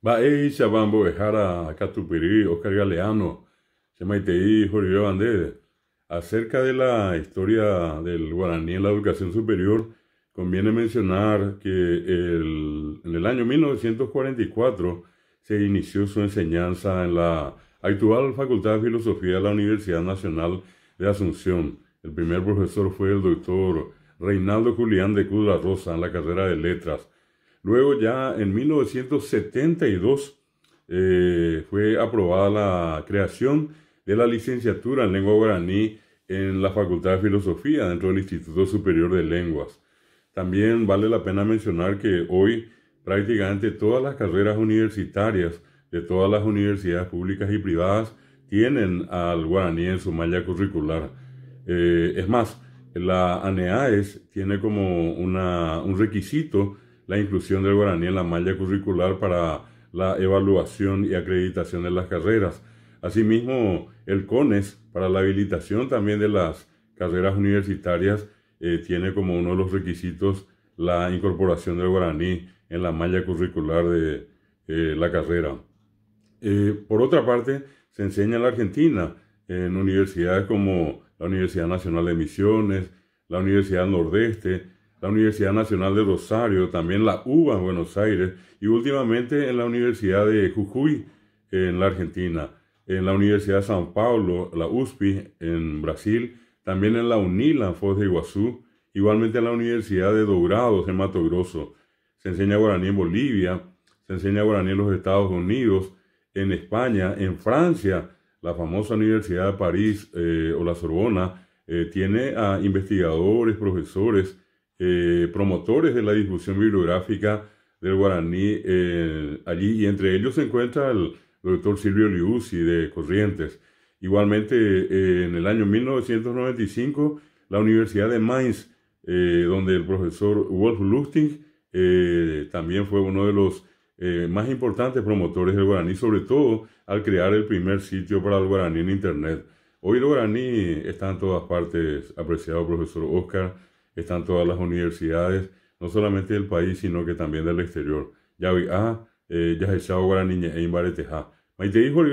Baei Chabambo Ejara Catupiri, Oscar Galeano, Chemaitei Jorge Bandede. Acerca de la historia del guaraní en la educación superior, conviene mencionar que en el año 1944 se inició su enseñanza en la actual Facultad de Filosofía de la Universidad Nacional de Asunción. El primer profesor fue el doctor Reinaldo Julián de Cruz La Rosa en la carrera de Letras. Luego ya en 1972 fue aprobada la creación de la licenciatura en lengua guaraní en la Facultad de Filosofía dentro del Instituto Superior de Lenguas. También vale la pena mencionar que hoy prácticamente todas las carreras universitarias de todas las universidades públicas y privadas tienen al guaraní en su malla curricular. Es más, la ANEAES tiene como un requisito la inclusión del guaraní en la malla curricular para la evaluación y acreditación de las carreras. Asimismo, el CONES, para la habilitación también de las carreras universitarias, tiene como uno de los requisitos la incorporación del guaraní en la malla curricular de la carrera. Por otra parte, se enseña en la Argentina en universidades como la Universidad Nacional de Misiones, la Universidad Nordeste, la Universidad Nacional de Rosario, también la UBA en Buenos Aires y últimamente en la Universidad de Jujuy en la Argentina, en la Universidad de São Paulo, la USP en Brasil, también en la UNILA en Foz de Iguazú, igualmente en la Universidad de Dourados en Mato Grosso. Se enseña guaraní en Bolivia, se enseña guaraní en los Estados Unidos, en España, en Francia, la famosa Universidad de París o la Sorbona tiene a investigadores, profesores, promotores de la difusión bibliográfica del guaraní allí, y entre ellos se encuentra el doctor Silvio Liuzzi de Corrientes. Igualmente, en el año 1995, la Universidad de Mainz, donde el profesor Wolf Lustig también fue uno de los más importantes promotores del guaraní, sobre todo al crear el primer sitio para el guaraní en Internet. Hoy el guaraní está en todas partes, apreciado profesor Oscar, está en todas las universidades, no solamente del país, sino que también del exterior. Ya vi, ya he echado guaraní en Bareteja. Maite hijo,